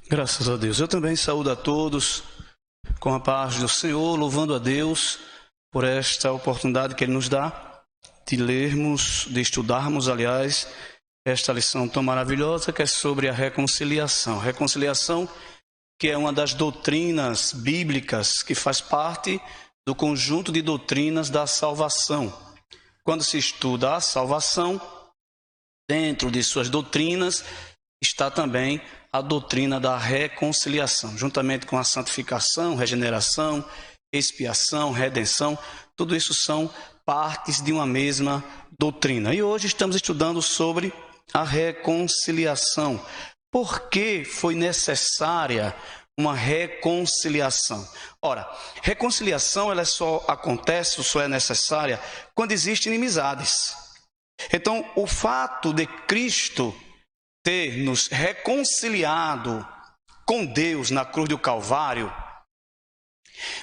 Graças a Deus. Eu também saúdo a todos com a paz do Senhor, louvando a Deus por esta oportunidade que Ele nos dá de lermos, de estudarmos, aliás, esta lição tão maravilhosa que é sobre a reconciliação. Reconciliação que é uma das doutrinas bíblicas que faz parte do conjunto de doutrinas da salvação. Quando se estuda a salvação, dentro de suas doutrinas está também a doutrina da reconciliação, juntamente com a santificação, regeneração, expiação, redenção, tudo isso são partes de uma mesma doutrina. E hoje estamos estudando sobre a reconciliação. Por que foi necessária uma reconciliação? Ora, reconciliação ela só acontece, só é necessária quando existem inimizades. Então, o fato de Cristo ter nos reconciliado com Deus na cruz do Calvário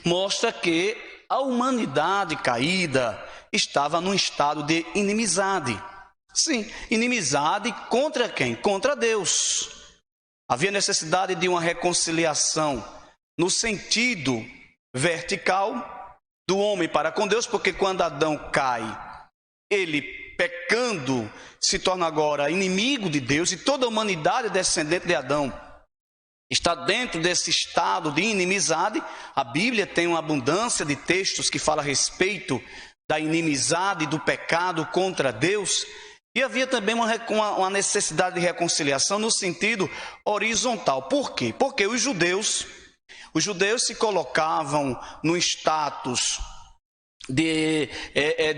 mostra que a humanidade caída estava num estado de inimizade. Sim, inimizade contra quem? Contra Deus. Havia necessidade de uma reconciliação no sentido vertical do homem para com Deus, porque quando Adão cai, ele pecando se torna agora inimigo de Deus, e toda a humanidade descendente de Adão está dentro desse estado de inimizade. A Bíblia tem uma abundância de textos que falam a respeito da inimizade, do pecado contra Deus. E havia também uma necessidade de reconciliação no sentido horizontal. Por quê? Porque os judeus se colocavam no status de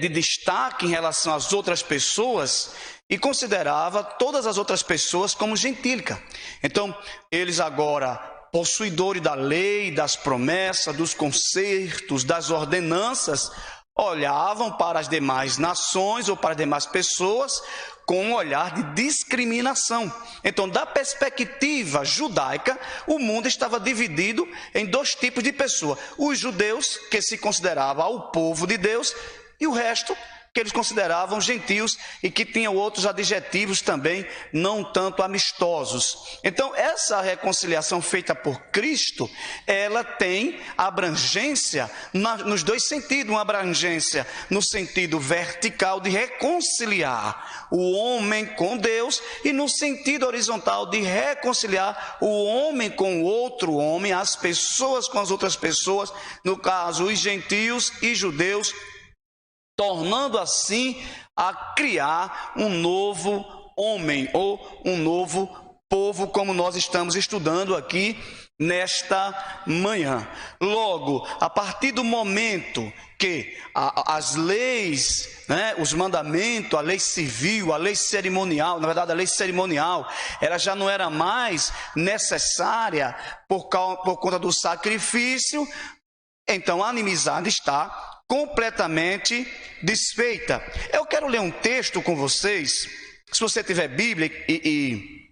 destaque em relação às outras pessoas e considerava todas as outras pessoas como gentílica. Então, eles agora, possuidores da lei, das promessas, dos concertos, das ordenanças, olhavam para as demais nações ou para as demais pessoas com um olhar de discriminação. Então, da perspectiva judaica, o mundo estava dividido em dois tipos de pessoas: os judeus, que se consideravam o povo de Deus, e o resto, que eles consideravam gentios e que tinham outros adjetivos também não tanto amistosos. Então, essa reconciliação feita por Cristo, ela tem abrangência nos dois sentidos. Uma abrangência no sentido vertical de reconciliar o homem com Deus, e no sentido horizontal de reconciliar o homem com o outro homem, as pessoas com as outras pessoas, no caso os gentios e judeus, tornando assim a criar um novo homem ou um novo povo, como nós estamos estudando aqui nesta manhã. Logo, a partir do momento que as leis, os mandamentos, a lei civil, a lei cerimonial, na verdade a lei cerimonial, ela já não era mais necessária por conta do sacrifício, então a inimizade está completamente desfeita. Eu quero ler um texto com vocês, se você tiver Bíblia e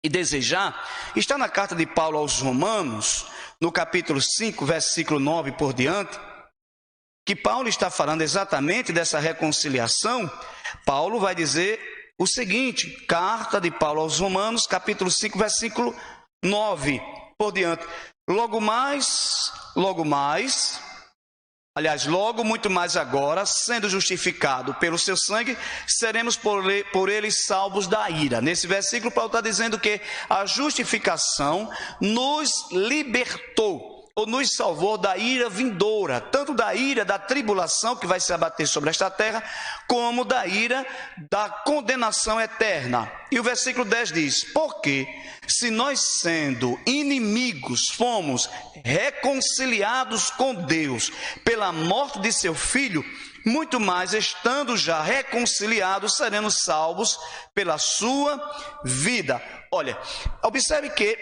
desejar, está na carta de Paulo aos Romanos, no capítulo 5, versículo 9 por diante, que Paulo está falando exatamente dessa reconciliação. Paulo vai dizer o seguinte, carta de Paulo aos Romanos, capítulo 5, versículo 9 por diante: logo muito mais agora, sendo justificado pelo seu sangue, seremos por ele salvos da ira. Nesse versículo, Paulo está dizendo que a justificação nos libertou, ou nos salvou da ira vindoura, tanto da ira da tribulação que vai se abater sobre esta terra, como da ira da condenação eterna. E o versículo 10 diz: porque se nós, sendo inimigos, fomos reconciliados com Deus pela morte de seu Filho, muito mais, estando já reconciliados, seremos salvos pela sua vida. Olha, observe que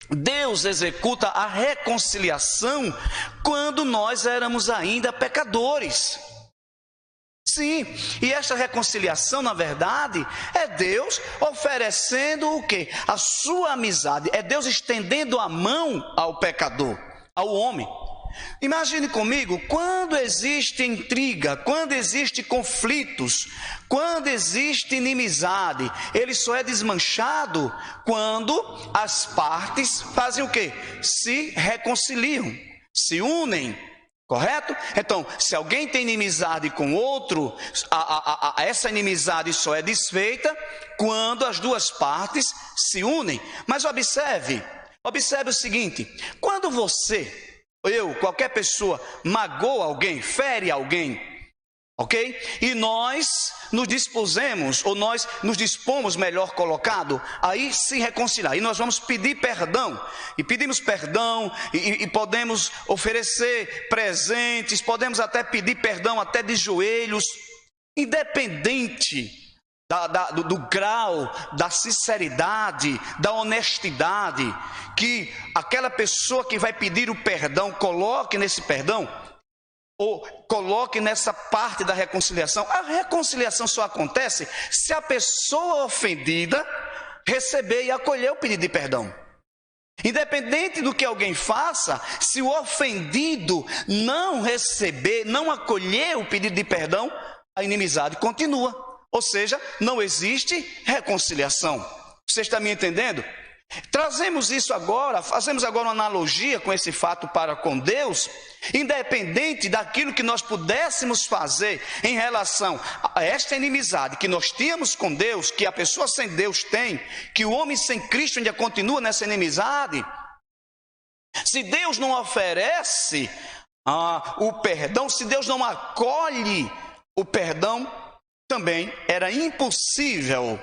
Deus executa a reconciliação quando nós éramos ainda pecadores. Sim, e esta reconciliação, na verdade, é Deus oferecendo o quê? A sua amizade, é Deus estendendo a mão ao pecador, ao homem. Imagine comigo, quando existe intriga, quando existe conflitos, quando existe inimizade, ele só é desmanchado quando as partes fazem o quê? Se reconciliam, se unem. Correto? Então, se alguém tem inimizade com outro, essa inimizade só é desfeita quando as duas partes se unem. Mas observe o seguinte: quando você, eu, qualquer pessoa, magoa alguém, fere alguém, ok? E nós nos dispusemos, ou nós nos dispomos, melhor colocado, aí se reconciliar. E nós vamos pedir perdão. E pedimos perdão, e podemos oferecer presentes, podemos até pedir perdão até de joelhos, independente do grau, da sinceridade, da honestidade, que aquela pessoa que vai pedir o perdão coloque nesse perdão, ou coloque nessa parte da reconciliação. A reconciliação só acontece se a pessoa ofendida receber e acolher o pedido de perdão. Independente do que alguém faça, se o ofendido não receber, não acolher o pedido de perdão, a inimizade continua. Ou seja, não existe reconciliação. Você está me entendendo? Trazemos isso agora, fazemos agora uma analogia com esse fato para com Deus, independente daquilo que nós pudéssemos fazer em relação a esta inimizade que nós tínhamos com Deus, que a pessoa sem Deus tem, que o homem sem Cristo ainda continua nessa inimizade. Se Deus não oferece o perdão, se Deus não acolhe o perdão, também era impossível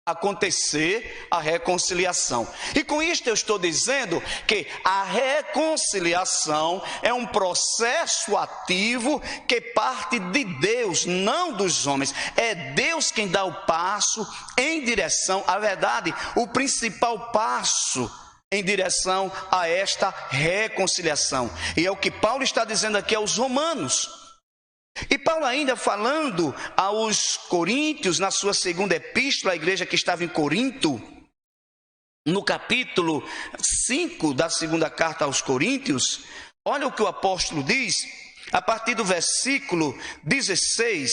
acontecer a reconciliação. E com isto eu estou dizendo que a reconciliação é um processo ativo que parte de Deus, não dos homens. É Deus quem dá o passo em direção à verdade, o principal passo em direção a esta reconciliação. E é o que Paulo está dizendo aqui aos romanos. E Paulo ainda falando aos coríntios, na sua segunda epístola, à igreja que estava em Corinto, no capítulo 5 da segunda carta aos coríntios, olha o que o apóstolo diz, a partir do versículo 16,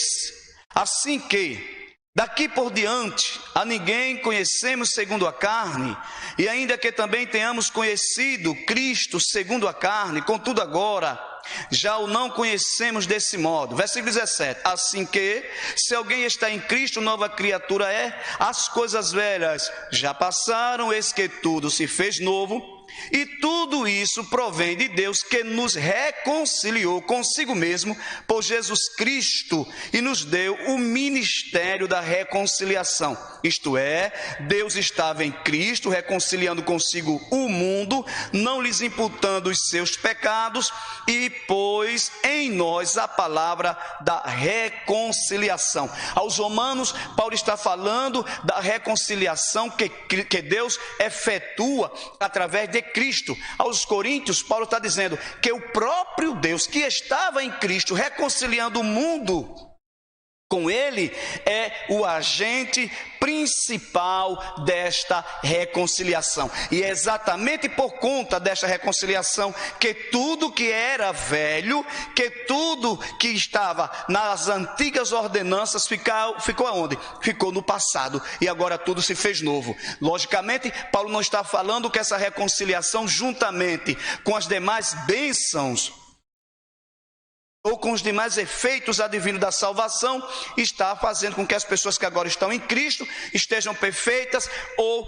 assim que daqui por diante a ninguém conhecemos segundo a carne, e ainda que também tenhamos conhecido Cristo segundo a carne, contudo agora já o não conhecemos desse modo. Versículo 17, assim que, se alguém está em Cristo, nova criatura é, as coisas velhas já passaram, eis que tudo se fez novo. E tudo isso provém de Deus, que nos reconciliou consigo mesmo por Jesus Cristo e nos deu o ministério da reconciliação. Isto é, Deus estava em Cristo reconciliando consigo o mundo, não lhes imputando os seus pecados, e pôs em nós a palavra da reconciliação. Aos romanos, Paulo está falando da reconciliação que Deus efetua através de Cristo. Aos coríntios, Paulo está dizendo que o próprio Deus que estava em Cristo reconciliando o mundo com ele é o agente principal desta reconciliação. E é exatamente por conta desta reconciliação que tudo que era velho, que tudo que estava nas antigas ordenanças ficou aonde? Ficou no passado, e agora tudo se fez novo. Logicamente, Paulo não está falando que essa reconciliação, juntamente com as demais bênçãos ou com os demais efeitos advindos da salvação, está fazendo com que as pessoas que agora estão em Cristo estejam perfeitas, ou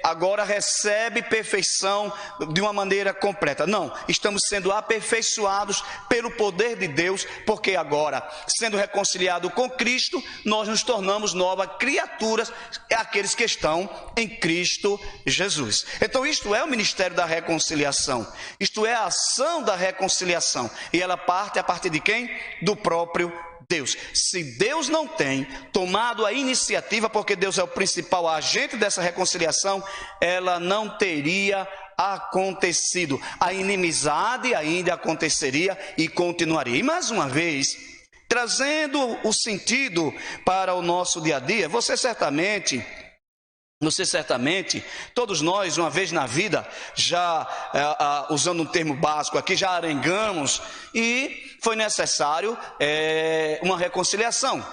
agora recebe perfeição de uma maneira completa. Não, estamos sendo aperfeiçoados pelo poder de Deus, porque agora, sendo reconciliado com Cristo, nós nos tornamos novas criaturas, aqueles que estão em Cristo Jesus. Então isto é o ministério da reconciliação, isto é a ação da reconciliação, e ela parte a partir de quem? Do próprio Deus. Se Deus não tem tomado a iniciativa, porque Deus é o principal agente dessa reconciliação, ela não teria acontecido. A inimizade ainda aconteceria e continuaria. E mais uma vez, trazendo o sentido para o nosso dia a dia, você certamente Você certamente, todos nós, uma vez na vida, já, usando um termo básico aqui, já arengamos e foi necessário uma reconciliação.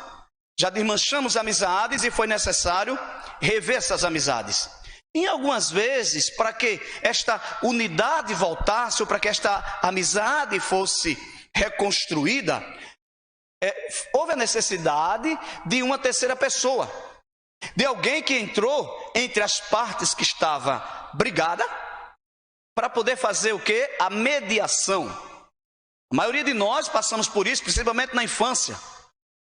Já desmanchamos amizades e foi necessário rever essas amizades. E algumas vezes, para que esta unidade voltasse, ou para que esta amizade fosse reconstruída, houve a necessidade de uma terceira pessoa, de alguém que entrou entre as partes que estava brigada, para poder fazer o quê? A mediação. A maioria de nós passamos por isso, principalmente na infância.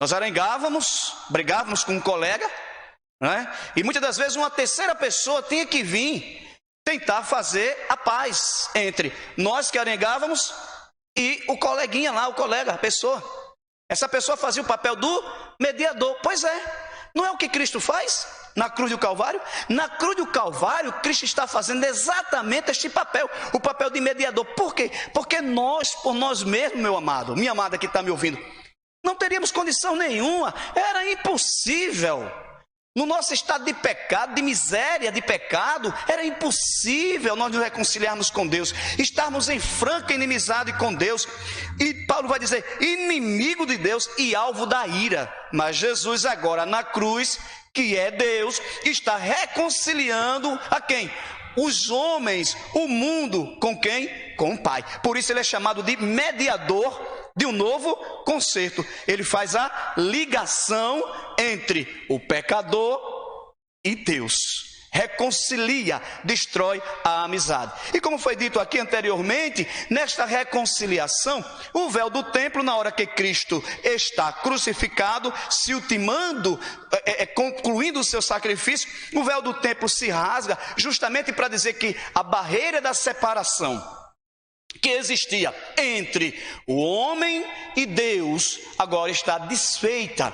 Nós arengávamos, brigávamos com um colega, né? E muitas das vezes uma terceira pessoa tinha que vir tentar fazer a paz entre nós que arengávamos e o coleguinha lá, o colega, a pessoa. Essa pessoa fazia o papel do mediador. Pois é. Não é o que Cristo faz na cruz do Calvário? Na cruz do Calvário, Cristo está fazendo exatamente este papel, o papel de mediador. Por quê? Porque nós, por nós mesmos, meu amado, minha amada que está me ouvindo, não teríamos condição nenhuma, era impossível. No nosso estado de pecado, de miséria, de pecado, era impossível nós nos reconciliarmos com Deus, estarmos em franca inimizade com Deus. E Paulo vai dizer, inimigo de Deus e alvo da ira. Mas Jesus agora na cruz, que é Deus, está reconciliando a quem? Os homens, o mundo, com quem? Com o Pai. Por isso ele é chamado de mediador de um novo concerto. Ele faz a ligação entre o pecador e Deus. Reconcilia, destrói a amizade. E como foi dito aqui anteriormente, nesta reconciliação, o véu do templo, na hora que Cristo está crucificado, se ultimando, concluindo o seu sacrifício, o véu do templo se rasga, justamente para dizer que a barreira da separação que existia entre o homem e Deus, agora está desfeita.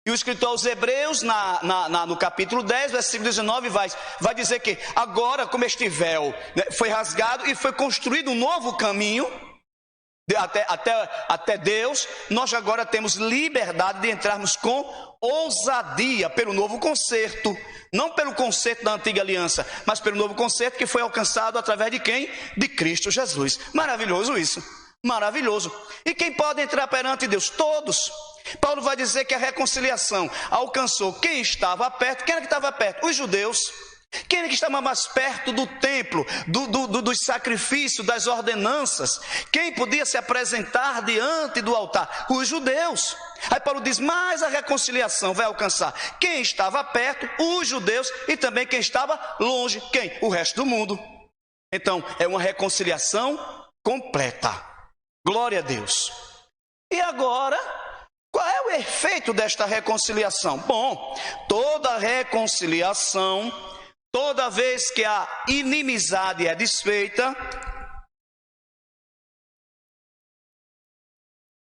E o escritor aos Hebreus, no capítulo 10, versículo 19, vai dizer que agora, como este véu, né, foi rasgado e foi construído um novo caminho até Deus, nós agora temos liberdade de entrarmos com ousadia pelo novo concerto, não pelo concerto da antiga aliança, mas pelo novo concerto que foi alcançado através de quem? De Cristo Jesus. Maravilhoso isso, maravilhoso. E quem pode entrar perante Deus? Todos. Paulo vai dizer que a reconciliação alcançou quem estava perto. Quem era que estava perto? Os judeus. Quem é que estava mais perto do templo, dos sacrifícios, das ordenanças? Quem podia se apresentar diante do altar? Os judeus. Aí Paulo diz, mas a reconciliação vai alcançar quem estava perto, os judeus, e também quem estava longe. Quem? O resto do mundo. Então, é uma reconciliação completa. Glória a Deus. E agora, qual é o efeito desta reconciliação? Bom, toda reconciliação, toda vez que a inimizade é desfeita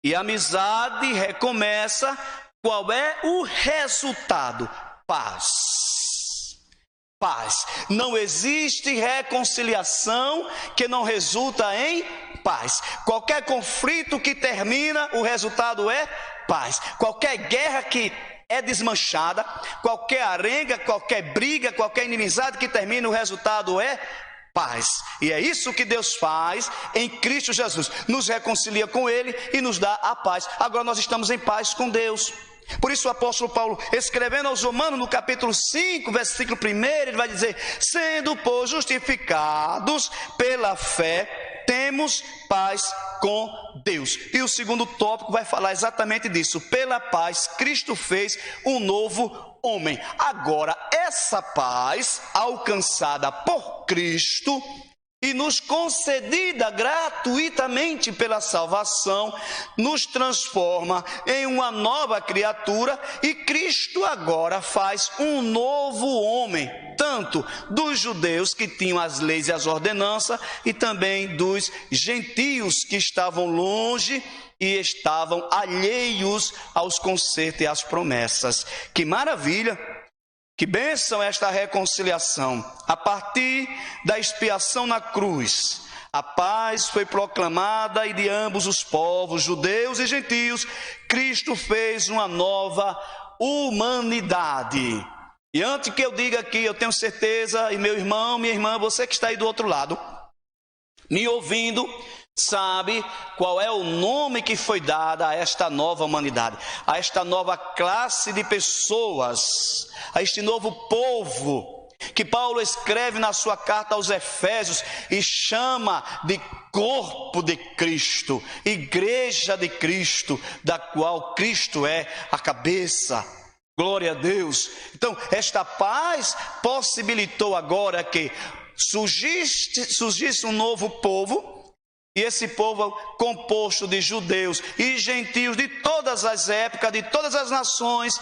e a amizade recomeça, qual é o resultado? Paz. Paz. Não existe reconciliação que não resulta em paz. Qualquer conflito que termina, o resultado é paz. Qualquer guerra que é desmanchada, qualquer arenga, qualquer briga, qualquer inimizade que termina, o resultado é paz. E é isso que Deus faz em Cristo Jesus, nos reconcilia com Ele e nos dá a paz. Agora nós estamos em paz com Deus. Por isso o apóstolo Paulo, escrevendo aos Romanos no capítulo 5, versículo 1, ele vai dizer, sendo pois justificados pela fé, temos paz com Deus. E o segundo tópico vai falar exatamente disso. Pela paz, Cristo fez um novo homem. Agora, essa paz alcançada por Cristo e nos concedida gratuitamente pela salvação, nos transforma em uma nova criatura, e Cristo agora faz um novo homem, tanto dos judeus que tinham as leis e as ordenanças, e também dos gentios que estavam longe e estavam alheios aos concertos e às promessas. Que maravilha! Que bênção esta reconciliação. A partir da expiação na cruz, a paz foi proclamada, e de ambos os povos, judeus e gentios, Cristo fez uma nova humanidade. E antes que eu diga aqui, eu tenho certeza, e meu irmão, minha irmã, você que está aí do outro lado, me ouvindo, sabe qual é o nome que foi dado a esta nova humanidade, a esta nova classe de pessoas, a este novo povo, que Paulo escreve na sua carta aos Efésios e chama de corpo de Cristo, igreja de Cristo, da qual Cristo é a cabeça. Glória a Deus. Então, esta paz possibilitou agora que surgisse um novo povo, e esse povo composto de judeus e gentios de todas as épocas, de todas as nações.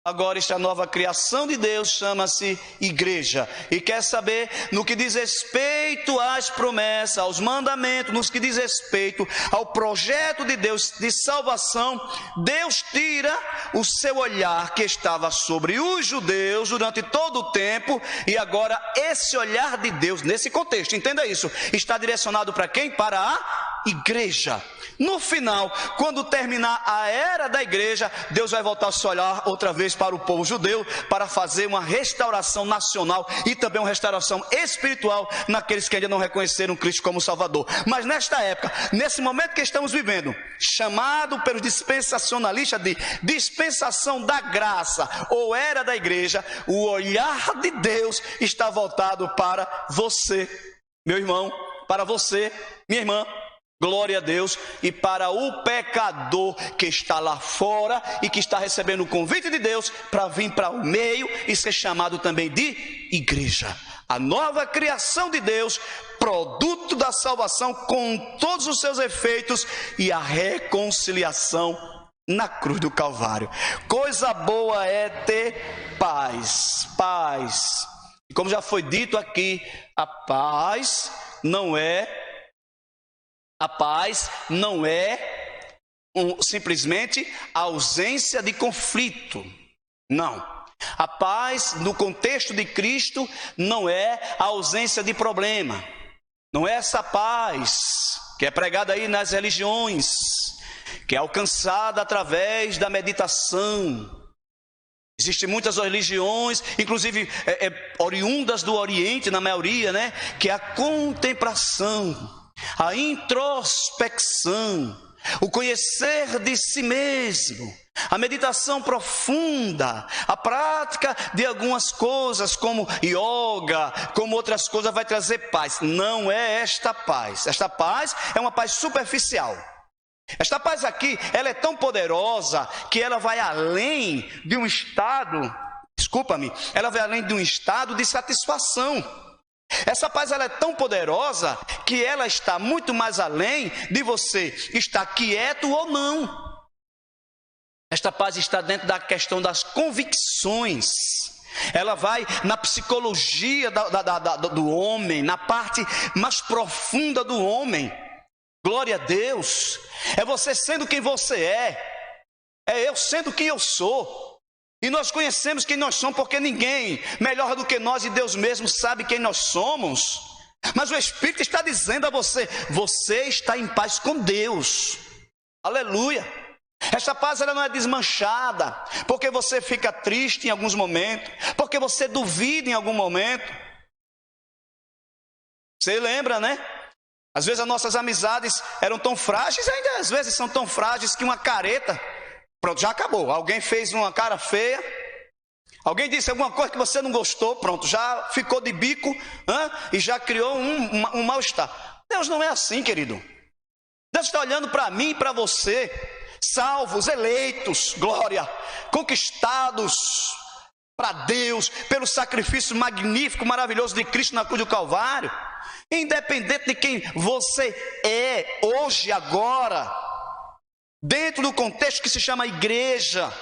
Agora esta nova criação de Deus chama-se igreja. E quer saber, no que diz respeito às promessas, aos mandamentos, no que diz respeito ao projeto de Deus de salvação, Deus tira o seu olhar que estava sobre os judeus durante todo o tempo, e agora esse olhar de Deus, nesse contexto, entenda isso, está direcionado para quem? Para a igreja. No final, quando terminar a era da igreja, Deus vai voltar a se olhar outra vez para o povo judeu, para fazer uma restauração nacional e também uma restauração espiritual naqueles que ainda não reconheceram Cristo como Salvador. Mas nesta época, nesse momento que estamos vivendo, chamado pelos dispensacionalistas de dispensação da graça ou era da igreja, o olhar de Deus está voltado para você, meu irmão, para você, minha irmã. Glória a Deus. E para o pecador que está lá fora e que está recebendo o convite de Deus para vir para o meio e ser chamado também de igreja. A nova criação de Deus, produto da salvação com todos os seus efeitos e a reconciliação na cruz do Calvário. Coisa boa é ter paz. Paz. E como já foi dito aqui, a paz não é simplesmente a ausência de conflito. Não. A paz, no contexto de Cristo, não é a ausência de problema. Não é essa paz que é pregada aí nas religiões, que é alcançada através da meditação. Existem muitas religiões, inclusive oriundas do Oriente, na maioria, né? Que é a contemplação, a introspecção, o conhecer de si mesmo, a meditação profunda, a prática de algumas coisas como yoga, como outras coisas vai trazer paz. Não é esta paz. Esta paz é uma paz superficial. Esta paz aqui, ela é tão poderosa que ela vai além de um estado, ela vai além de um estado de satisfação. Essa paz ela é tão poderosa que ela está muito mais além de você estar quieto ou não. Esta paz está dentro da questão das convicções. Ela vai na psicologia do homem, na parte mais profunda do homem. Glória a Deus. É você sendo quem você é eu sendo quem eu sou. E nós conhecemos quem nós somos, porque ninguém melhor do que nós e Deus mesmo sabe quem nós somos. Mas o Espírito está dizendo a você, você está em paz com Deus. Aleluia. Esta paz ela não é desmanchada, porque você fica triste em alguns momentos, porque você duvida em algum momento. Você lembra, né? Às vezes as nossas amizades eram tão frágeis, ainda às vezes são tão frágeis que uma careta, pronto, já acabou. Alguém fez uma cara feia, alguém disse alguma coisa que você não gostou, pronto, já ficou de bico, e já criou um mal-estar. Deus não é assim, querido. Deus está olhando para mim e para você, salvos, eleitos, glória, conquistados para Deus, pelo sacrifício magnífico, maravilhoso de Cristo na cruz do Calvário. Independente de quem você é hoje, agora, dentro do contexto que se chama igreja,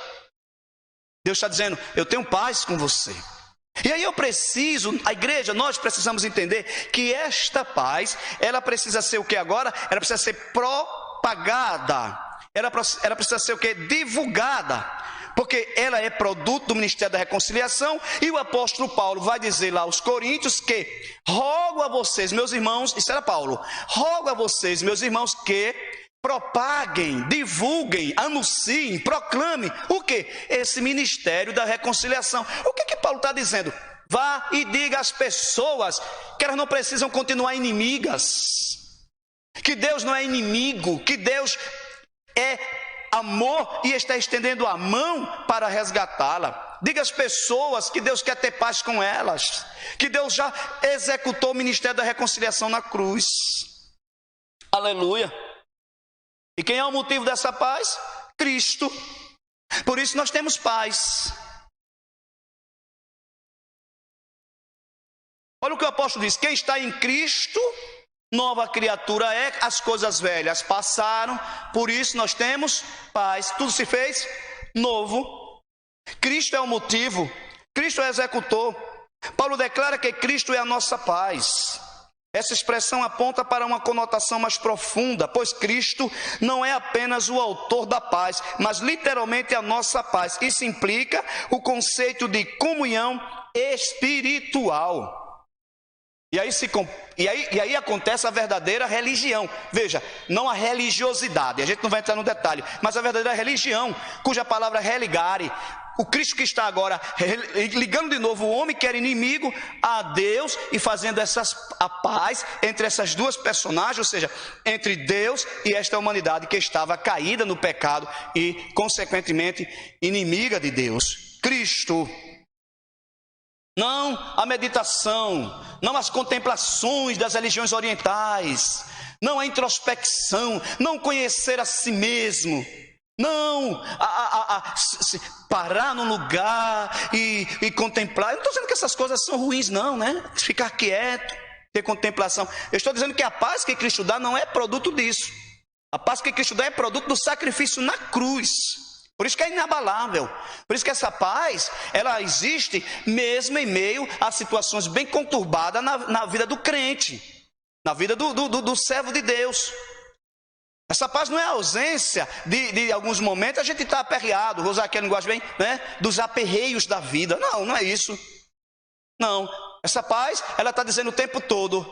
Deus está dizendo, eu tenho paz com você. E aí a igreja, nós precisamos entender que esta paz, ela precisa ser o que agora? Ela precisa ser propagada, ela precisa ser o que? Divulgada. Porque ela é produto do ministério da reconciliação, e o apóstolo Paulo vai dizer lá aos Coríntios que rogo a vocês, meus irmãos, isso era Paulo, rogo a vocês, meus irmãos, que propaguem, divulguem, anunciem, proclamem o quê? Esse ministério da reconciliação. O que Paulo está dizendo? Vá e diga às pessoas que elas não precisam continuar inimigas, que Deus não é inimigo, que Deus é amor e está estendendo a mão para resgatá-la. Diga às pessoas que Deus quer ter paz com elas, que Deus já executou o ministério da reconciliação na cruz. Aleluia. E quem é o motivo dessa paz? Cristo. Por isso nós temos paz. Olha o que o apóstolo diz: quem está em Cristo, nova criatura é, as coisas velhas passaram, por isso nós temos paz. Tudo se fez novo. Cristo é o motivo, Cristo é o executor. Paulo declara que Cristo é a nossa paz. Essa expressão aponta para uma conotação mais profunda, pois Cristo não é apenas o autor da paz, mas literalmente a nossa paz. Isso implica o conceito de comunhão espiritual. E aí acontece a verdadeira religião. Veja, não a religiosidade, a gente não vai entrar no detalhe, mas a verdadeira religião, cuja palavra é religare. O Cristo que está agora ligando de novo o homem que era inimigo a Deus e fazendo a paz entre essas duas personagens, ou seja, entre Deus e esta humanidade que estava caída no pecado e, consequentemente, inimiga de Deus. Cristo. Não a meditação, não as contemplações das religiões orientais, não a introspecção, não conhecer a si mesmo, não parar num lugar e contemplar. Eu não estou dizendo que essas coisas são ruins, não, né? Ficar quieto, ter contemplação. Eu estou dizendo que a paz que Cristo dá não é produto disso. A paz que Cristo dá é produto do sacrifício na cruz. Por isso que é inabalável. Por isso que essa paz, ela existe mesmo em meio a situações bem conturbadas na vida do crente, na vida do servo de Deus. Essa paz não é a ausência de alguns momentos a gente está aperreado, vou usar aqui a linguagem bem, né, dos aperreios da vida. Não, não é isso. Não, essa paz, ela está dizendo o tempo todo: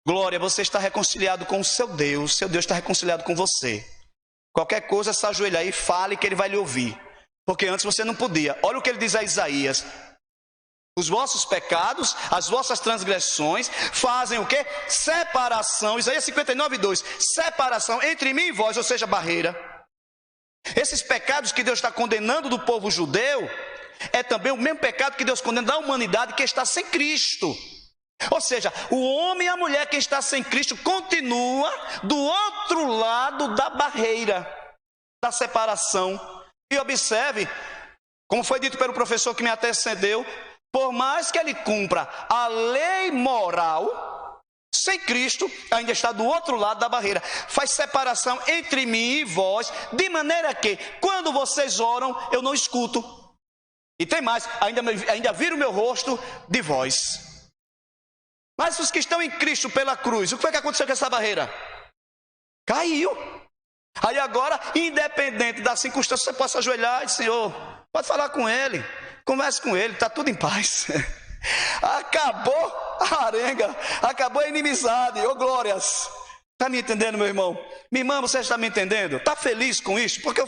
glória, você está reconciliado com o seu Deus está reconciliado com você. Qualquer coisa, se ajoelhar e fale que ele vai lhe ouvir, porque antes você não podia. Olha o que ele diz a Isaías: os vossos pecados, as vossas transgressões fazem o quê? Separação. Isaías 59:2, separação entre mim e vós, ou seja, barreira. Esses pecados que Deus está condenando do povo judeu é também o mesmo pecado que Deus condena da humanidade que está sem Cristo. Ou seja, o homem e a mulher que está sem Cristo continua do outro lado da barreira, da separação. E observe, como foi dito pelo professor que me antecedeu, por mais que ele cumpra a lei moral, sem Cristo, ainda está do outro lado da barreira. Faz separação entre mim e vós, de maneira que, quando vocês oram, eu não escuto. E tem mais, ainda viro o meu rosto de vós. Mas os que estão em Cristo pela cruz, o que foi que aconteceu com essa barreira? Caiu. Aí agora, independente da circunstância, você pode se ajoelhar e dizer: Senhor, pode falar com Ele, converse com Ele, está tudo em paz. Acabou a arenga, acabou a inimizade, ô glórias. Está me entendendo, meu irmão? Minha irmã, você está me entendendo? Está feliz com isso? Porque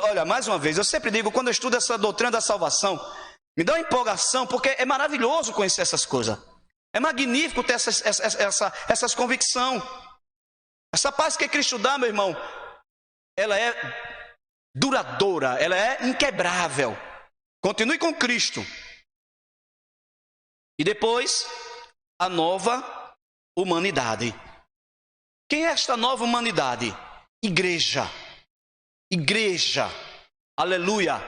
olha, mais uma vez, eu sempre digo, quando eu estudo essa doutrina da salvação, me dá uma empolgação, porque é maravilhoso conhecer essas coisas. É magnífico ter essas convicções. Essa paz que Cristo dá, meu irmão, ela é duradoura, ela é inquebrável. Continue com Cristo. E depois, a nova humanidade. Quem é esta nova humanidade? Igreja. Igreja. Aleluia.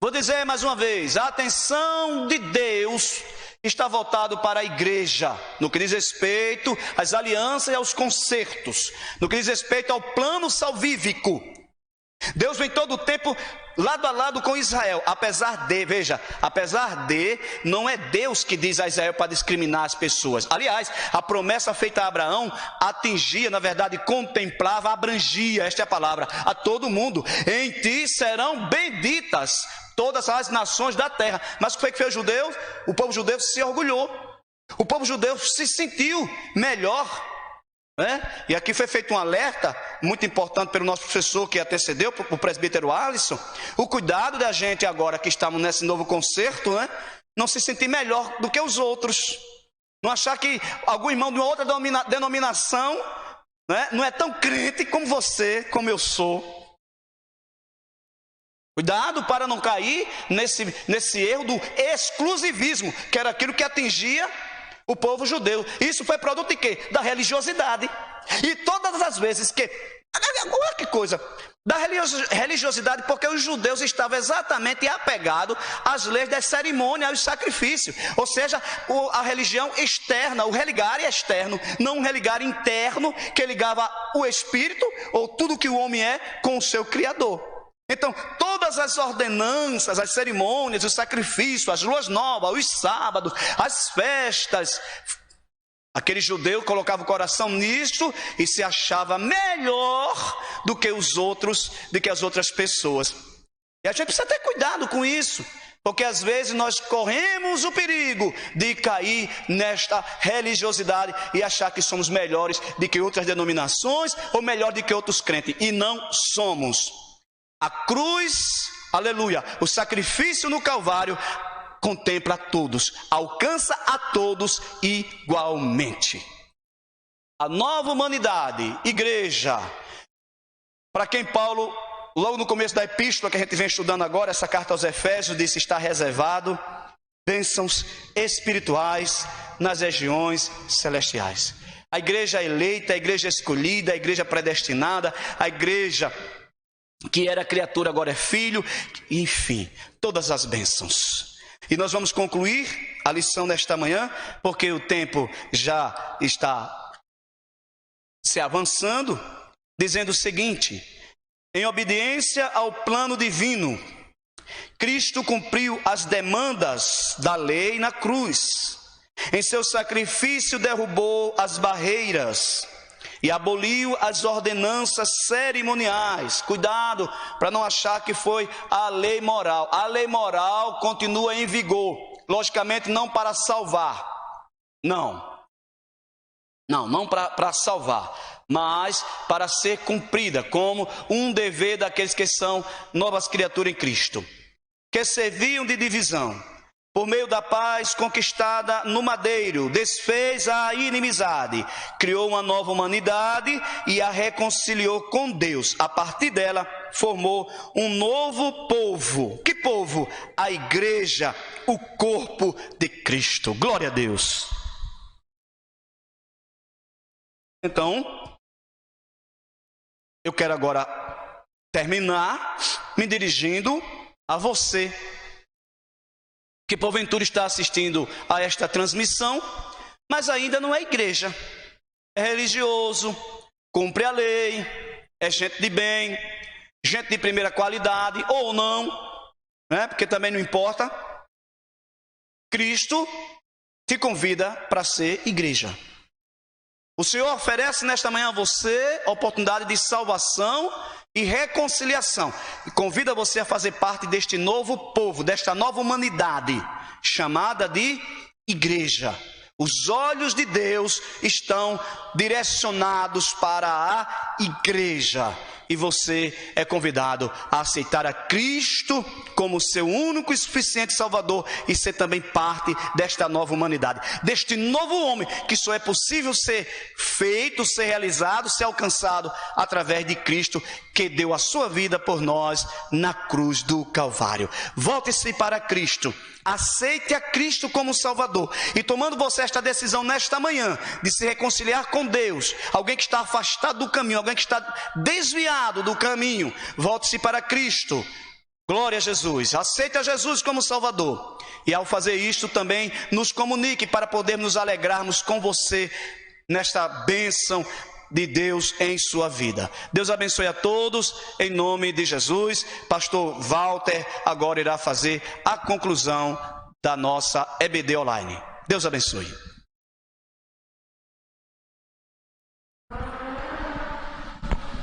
Vou dizer mais uma vez, a atenção de Deus está voltado para a igreja, no que diz respeito às alianças e aos concertos, no que diz respeito ao plano salvífico. Deus vem todo o tempo lado a lado com Israel, apesar de, não é Deus que diz a Israel para discriminar as pessoas. Aliás, a promessa feita a Abraão atingia, na verdade, contemplava, abrangia, esta é a palavra, a todo mundo. Em ti serão benditas todas as nações da terra. Mas o que foi que fez o judeu? O povo judeu se orgulhou. O povo judeu se sentiu melhor. né? E aqui foi feito um alerta muito importante pelo nosso professor que antecedeu, o presbítero Alisson, o cuidado da gente agora que estamos nesse novo concerto, né? Não se sentir melhor do que os outros, não achar que algum irmão de uma outra denominação, né, não é tão crente como você, como eu sou. Cuidado para não cair nesse erro do exclusivismo, que era aquilo que atingia o povo judeu. Isso foi produto de quê? Da religiosidade. E todas as vezes que... Olha que coisa! Da religiosidade, porque os judeus estavam exatamente apegados às leis das cerimônias, aos sacrifícios. Ou seja, a religião externa, o religário externo, não um religário interno que ligava o espírito, ou tudo que o homem é, com o seu Criador. Então, todas as ordenanças, as cerimônias, os sacrifícios, as luas novas, os sábados, as festas, aquele judeu colocava o coração nisto e se achava melhor do que os outros, do que as outras pessoas. E a gente precisa ter cuidado com isso, porque às vezes nós corremos o perigo de cair nesta religiosidade e achar que somos melhores do que outras denominações ou melhor do que outros crentes. E não somos. A cruz, aleluia, o sacrifício no Calvário contempla a todos, alcança a todos igualmente. A nova humanidade, igreja, para quem Paulo, logo no começo da epístola que a gente vem estudando agora, essa carta aos Efésios, disse está reservado bênçãos espirituais nas regiões celestiais. A igreja eleita, a igreja escolhida, a igreja predestinada, a igreja que era criatura, agora é filho, enfim, todas as bênçãos. E nós vamos concluir a lição nesta manhã, porque o tempo já está se avançando, dizendo o seguinte: em obediência ao plano divino, Cristo cumpriu as demandas da lei na cruz. Em seu sacrifício derrubou as barreiras e aboliu as ordenanças cerimoniais. Cuidado para não achar que foi a lei moral. A lei moral continua em vigor. Logicamente não para salvar. Não para salvar, mas para ser cumprida como um dever daqueles que são novas criaturas em Cristo, que serviam de divisão. Por meio da paz conquistada no madeiro, desfez a inimizade, criou uma nova humanidade e a reconciliou com Deus. A partir dela, formou um novo povo. Que povo? A igreja, o corpo de Cristo. Glória a Deus. Então, eu quero agora terminar me dirigindo a você, que porventura está assistindo a esta transmissão, mas ainda não é igreja, é religioso, cumpre a lei, é gente de bem, gente de primeira qualidade, ou não, né? Porque também não importa. Cristo te convida para ser igreja. O Senhor oferece nesta manhã a você a oportunidade de salvação e reconciliação, e convida você a fazer parte deste novo povo, desta nova humanidade, chamada de igreja. Os olhos de Deus estão direcionados para a igreja, e você é convidado a aceitar a Cristo como seu único e suficiente Salvador e ser também parte desta nova humanidade, deste novo homem que só é possível ser feito, ser realizado, ser alcançado através de Cristo, que deu a sua vida por nós na cruz do Calvário. Volte-se para Cristo, aceite a Cristo como Salvador, e tomando você esta decisão nesta manhã de se reconciliar com Deus, alguém que está afastado do caminho, alguém que está desviado do caminho, volte-se para Cristo. Glória a Jesus, aceite a Jesus como Salvador, e ao fazer isto também nos comunique para podermos nos alegrarmos com você nesta bênção de Deus em sua vida. Deus abençoe a todos, em nome de Jesus. Pastor Walter agora irá fazer a conclusão da nossa EBD Online. Deus abençoe.